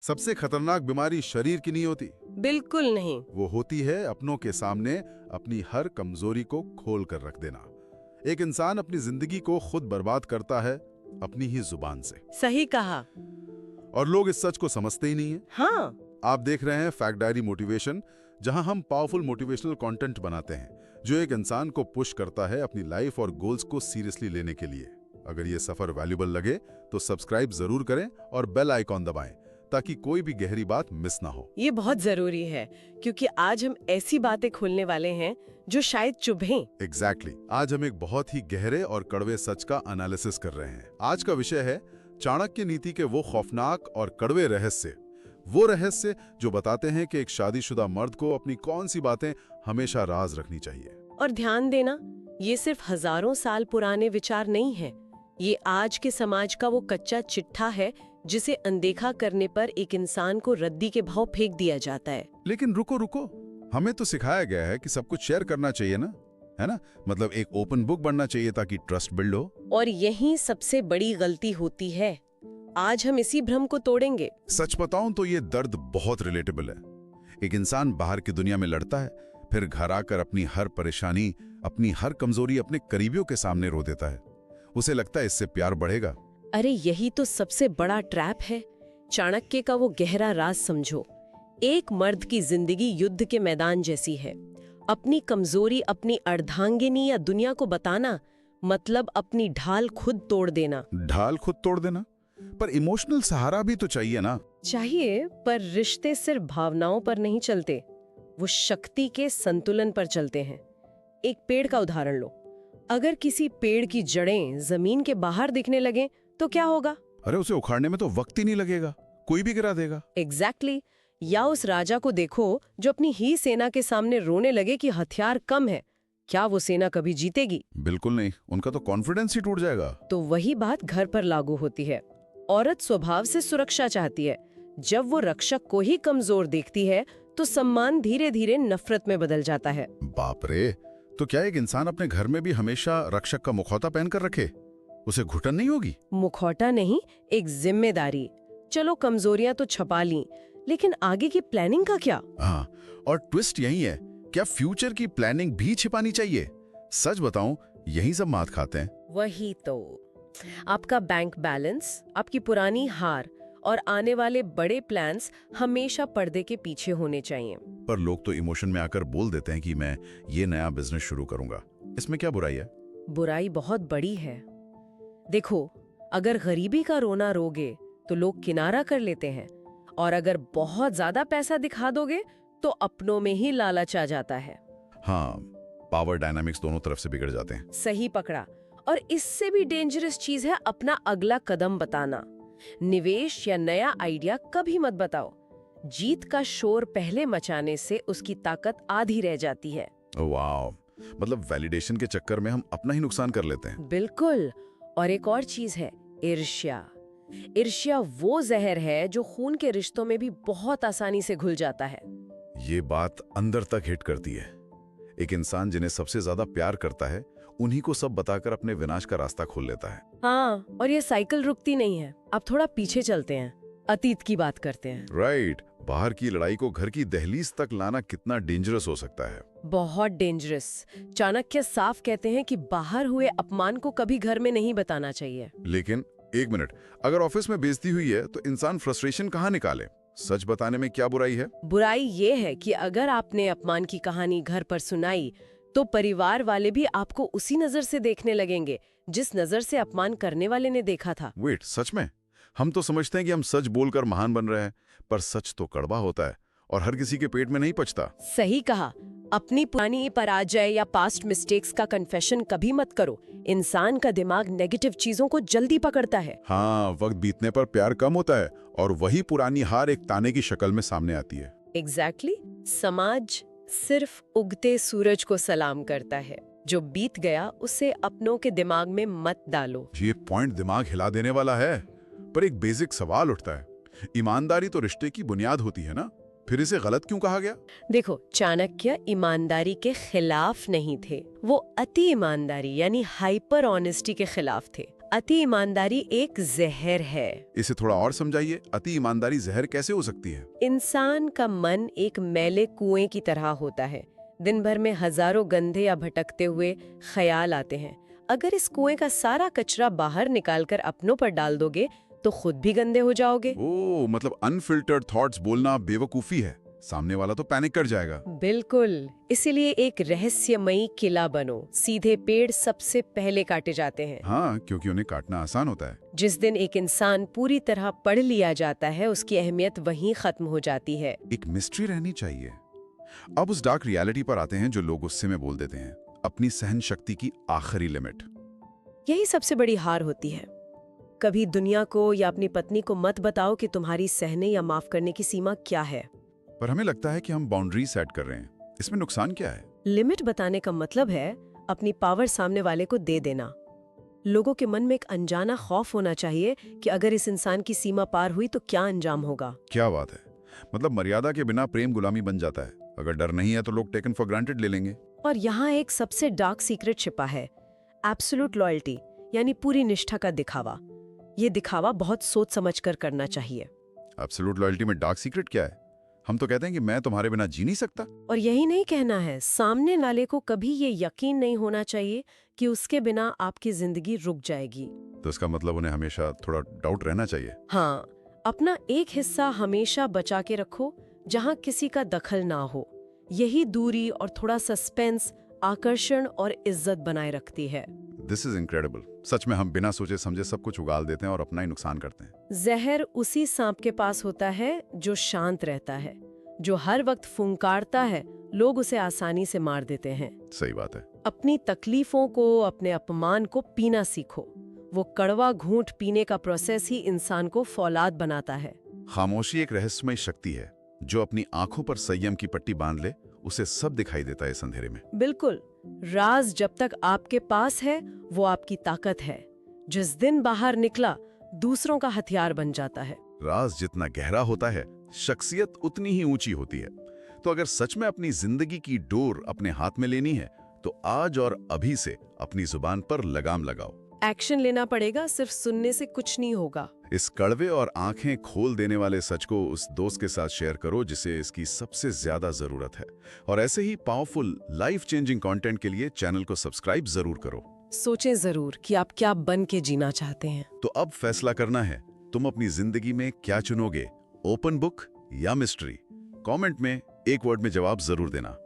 सबसे खतरनाक बीमारी शरीर की नहीं होती, बिल्कुल नहीं। वो होती है अपनों के सामने अपनी हर कमजोरी को खोल कर रख देना। एक इंसान अपनी जिंदगी को खुद बर्बाद करता है अपनी ही जुबान से, सही कहा। और लोग इस सच को समझते ही नहीं है। हाँ, आप देख रहे हैं फैक्ट डायरी मोटिवेशन, जहां हम पावरफुल मोटिवेशनल कंटेंट बनाते हैं जो एक इंसान को पुश करता है अपनी लाइफ और गोल्स को सीरियसली लेने के लिए। अगर ये सफर वैल्यूबल लगे तो सब्सक्राइब जरूर करें और बेल आइकॉन दबाएं ताकि कोई भी गहरी बात मिस ना हो। ये बहुत जरूरी है क्योंकि आज हम ऐसी बातें खोलने वाले हैं जो शायद चुभें। एग्जैक्टली। आज हम एक बहुत ही गहरे और कड़वे सच का एनालिसिस कर रहे हैं। आज का विषय है चाणक्य नीति के वो खौफनाक और कड़वे रहस्य, वो रहस्य जो बताते हैं कि एक शादीशुदा मर्द को अपनी कौन सी बातें हमेशा राज रखनी चाहिए। और ध्यान देना, ये सिर्फ हजारों साल पुराने विचार नहीं है। ये आज के समाज का वो कच्चा चिट्ठा है जिसे अनदेखा करने पर एक इंसान को रद्दी के भाव फेंक दिया जाता है। लेकिन रुको रुको, हमें तो सिखाया गया है कि सब कुछ शेयर करना चाहिए ना, है ना? मतलब एक ओपन बुक बनना चाहिए ताकि ट्रस्ट बिल्ड हो। और यही सबसे बड़ी गलती होती है। आज हम इसी भ्रम को तोड़ेंगे। सच बताऊं तो ये दर्द बहुत रिलेटेबल है। एक इंसान बाहर की दुनिया में लड़ता है, फिर घर आकर अपनी हर परेशानी, अपनी हर कमजोरी अपने करीबियों के सामने रो देता है। उसे लगता है इससे प्यार बढ़ेगा। अरे यही तो सबसे बड़ा ट्रैप है। चाणक्य का वो गहरा राज समझो। एक मर्द की जिंदगी युद्ध के मैदान जैसी है। अपनी कमजोरी अपनी अर्धांगिनी या दुनिया को बताना मतलब अपनी ढाल खुद तोड़ देना। ढाल खुद तोड़ देना? पर इमोशनल सहारा भी तो चाहिए ना। चाहिए, पर रिश्ते सिर्फ भावनाओं पर नहीं चलते, वो शक्ति के संतुलन पर चलते हैं। एक पेड़ का उदाहरण लो। अगर किसी पेड़ की जड़ें जमीन के बाहर दिखने लगे तो क्या होगा? अरे उसे उखाड़ने में तो वक्त ही नहीं लगेगा, कोई भी गिरा देगा। एग्जैक्टली। या उस राजा को देखो जो अपनी ही सेना के सामने रोने लगे कि हथियार कम है। क्या वो सेना कभी जीतेगी? बिल्कुल नहीं, उनका तो कॉन्फिडेंस ही टूट जाएगा। तो वही बात घर पर लागू होती है। औरत स्वभाव से सुरक्षा चाहती है। जब वो रक्षक को ही कमजोर देखती है तो सम्मान धीरे धीरे नफरत में बदल जाता है। बाप रे! तो क्या एक इंसान अपने घर में भी हमेशा रक्षक का मुखौटा पहनकर रखे? उसे घुटन नहीं होगी? मुखौटा नहीं, एक जिम्मेदारी। चलो कमजोरियां तो छपा ली, लेकिन आगे की प्लानिंग का क्या? हाँ, और ट्विस्ट यही है, क्या फ्यूचर की प्लानिंग भी छिपानी चाहिए? सच बताऊं, यही सब मात खाते हैं। वही तो। आपका बैंक बैलेंस, आपकी पुरानी हार और आने वाले बड़े प्लान्स हमेशा पर्दे के पीछे होने चाहिए। पर लोग तो इमोशन में आकर बोल देते हैं कि मैं ये नया बिजनेस शुरू करूंगा। इसमें क्या बुराई है? बुराई बहुत बड़ी है। देखो, अगर गरीबी का रोना रोगे तो लोग किनारा कर लेते हैं, और अगर बहुत ज्यादा पैसा दिखा दोगे तो अपनों में ही लालच आ जाता है। हाँ, पावर डायनामिक्स दोनों तरफ से बिगड़ जाते हैं। सही पकड़ा। और इससे भी डेंजरस चीज है अपना अगला कदम बताना। निवेश या नया आइडिया कभी मत बताओ। जीत का शोर पहले मचाने से उसकी ताकत आधी रह जाती है। वाह, मतलब वैलिडेशन के चक्कर में हम अपना ही नुकसान कर लेते हैं। बिल्कुल। और एक और चीज है, ईर्ष्या। ईर्ष्या वो जहर है जो खून के रिश्तों में भी बहुत आसानी से घुल जाता है। ये बात अंदर तक हिट करती है। एक इंसान जिन्हें सबसे ज्यादा प्यार करता है, उन्हीं को सब बताकर अपने विनाश का रास्ता खोल लेता है। हाँ, और ये साइकिल रुकती नहीं है। अब थोड़ा पीछे चलते हैं, अतीत की बात करते हैं। राइट। बाहर की लड़ाई को घर की दहलीज तक लाना कितना डेंजरस हो सकता है। बहुत डेंजरस। चाणक्य साफ कहते हैं कि बाहर हुए अपमान को कभी घर में नहीं बताना चाहिए। लेकिन एक मिनट, अगर ऑफिस में बेइज्जती हुई है तो इंसान फ्रस्ट्रेशन कहाँ निकाले? सच बताने में क्या बुराई है? बुराई ये है कि अगर आपने अपमान की कहानी घर पर सुनाई तो परिवार वाले भी आपको उसी नजर से देखने लगेंगे जिस नजर से अपमान करने वाले ने देखा था। वेट, सच में? हम तो समझते हैं कि हम सच बोलकर महान बन रहे हैं, पर सच तो कड़वा होता है और हर किसी के पेट में नहीं पचता। सही कहा। अपनी पुरानी पराजय या पास्ट मिस्टेक्स का कन्फेशन कभी मत करो। इंसान का दिमाग नेगेटिव चीजों को जल्दी पकड़ता है। हाँ, वक्त बीतने पर प्यार कम होता है और वही पुरानी हार एक ताने की शक्ल में सामने आती है। एग्जैक्टली। समाज सिर्फ उगते सूरज को सलाम करता है। जो बीत गया उसे अपनों के दिमाग में मत डालो। ये पॉइंट दिमाग हिला देने वाला है। पर एक बेसिक सवाल उठता है, ईमानदारी तो रिश्ते की बुनियाद होती है ना, फिर इसे गलत क्यों कहा गया? देखो, चाणक्य ईमानदारी के खिलाफ नहीं थे, वो अति ईमानदारी यानी हाइपर ऑनेस्टी के खिलाफ थे। अति ईमानदारी एक जहर है। इसे थोड़ा और समझाइए, अति ईमानदारी जहर कैसे हो सकती है? इंसान का मन एक मैले कुएं की तरह होता है। दिन भर में हजारों गंदे या भटकते हुए ख्याल आते हैं। अगर इस कुएं का सारा कचरा बाहर निकालकर अपनों पर डाल दोगे तो खुद भी गंदे हो जाओगे। ओह, मतलब अनफिल्टर्ड थॉट्स बोलना बेवकूफी है। सामने वाला तो पैनिक कर जाएगा। बिल्कुल, इसीलिए एक रहस्यमयी किला बनो। सीधे पेड़ सबसे पहले काटे जाते हैं। हाँ, क्योंकि उन्हें काटना आसान होता है। जिस दिन एक इंसान पूरी तरह पढ़ लिया जाता है, उसकी अहमियत वहीं खत्म हो जाती है। एक मिस्ट्री रहनी चाहिए। अब उस डार्क रियलिटी पर आते हैं जो लोग गुस्से में बोल देते हैं, अपनी सहन शक्ति की आखिरी लिमिट। यही सबसे बड़ी हार होती है। कभी दुनिया को या अपनी पत्नी को मत बताओ कि तुम्हारी सहने या माफ करने की सीमा क्या है। पर हमें लगता है कि हम बाउंड्री सेट कर रहे हैं। इसमें नुकसान क्या है? लिमिट बताने का मतलब है अपनी पावर सामने वाले को दे देना। लोगों के मन में एक अनजाना खौफ होना चाहिए कि अगर इस इंसान की सीमा पार हुई तो क्या अंजाम होगा। क्या बात है, मतलब मर्यादा के बिना प्रेम गुलामी बन जाता है। अगर डर नहीं है तो लोग टेकन फॉर ग्रांटेड ले लेंगे। और यहाँ एक सबसे डार्क सीक्रेट छिपा है, एब्सोल्यूट लॉयल्टी, यानी पूरी निष्ठा का दिखावा। ये दिखावा बहुत सोच समझ कर करना चाहिए। एब्सोल्यूट लॉयल्टी में डार्क सीक्रेट क्या है? हम तो कहते हैं कि मैं तुम्हारे बिना जी नहीं सकता। और यही नहीं कहना है, सामने वाले को कभी ये यकीन नहीं होना चाहिए कि उसके बिना आपकी जिंदगी रुक जाएगी। तो इसका मतलब उन्हें हमेशा थोड़ा डाउट रहना चाहिए। हाँ, अपना एक हिस्सा हमेशा बचा के रखो जहाँ किसी का दखल ना हो। यही दूरी और थोड़ा सस्पेंस, आकर्षण और इज्जत बनाए रखती है। This is incredible. सच में हम बिना सोचे समझे सब कुछ उगाल देते हैं और अपना ही नुकसान करते हैं। जहर उसी सांप के पास होता है जो शांत रहता है। जो हर वक्त फुंकारता है, लोग उसे आसानी से मार देते हैं। सही बात है। अपनी तकलीफों को, अपने अपमान को पीना सीखो। वो कड़वा घूंट पीने का प्रोसेस ही इंसान को फौलाद बनाता है। खामोशी एक रहस्यमय शक्ति है। जो अपनी आंखों पर संयम की पट्टी बांध ले, उसे सब दिखाई देता है इस अंधेरे में। बिल्कुल, राज जब तक आपके पास है वो आपकी ताकत है। जिस दिन बाहर निकला, दूसरों का हथियार बन जाता है। राज जितना गहरा होता है, शख्सियत उतनी ही ऊंची होती है। तो अगर सच में अपनी जिंदगी की डोर अपने हाथ में लेनी है तो आज और अभी से अपनी जुबान पर लगाम लगाओ। एक्शन लेना पड़ेगा, सिर्फ सुनने से कुछ नहीं होगा। इस कड़वे और आंखें खोल देने वाले सच को उस दोस्त के साथ शेयर करो जिसे इसकी सबसे ज्यादा जरूरत है। और ऐसे ही पावरफुल लाइफ चेंजिंग कंटेंट के लिए चैनल को सब्सक्राइब जरूर करो। सोचें जरूर कि आप क्या बन के जीना चाहते हैं। तो अब फैसला करना है, तुम अपनी जिंदगी में क्या चुनोगे, ओपन बुक या मिस्ट्री? कमेंट में एक वर्ड में जवाब जरूर देना।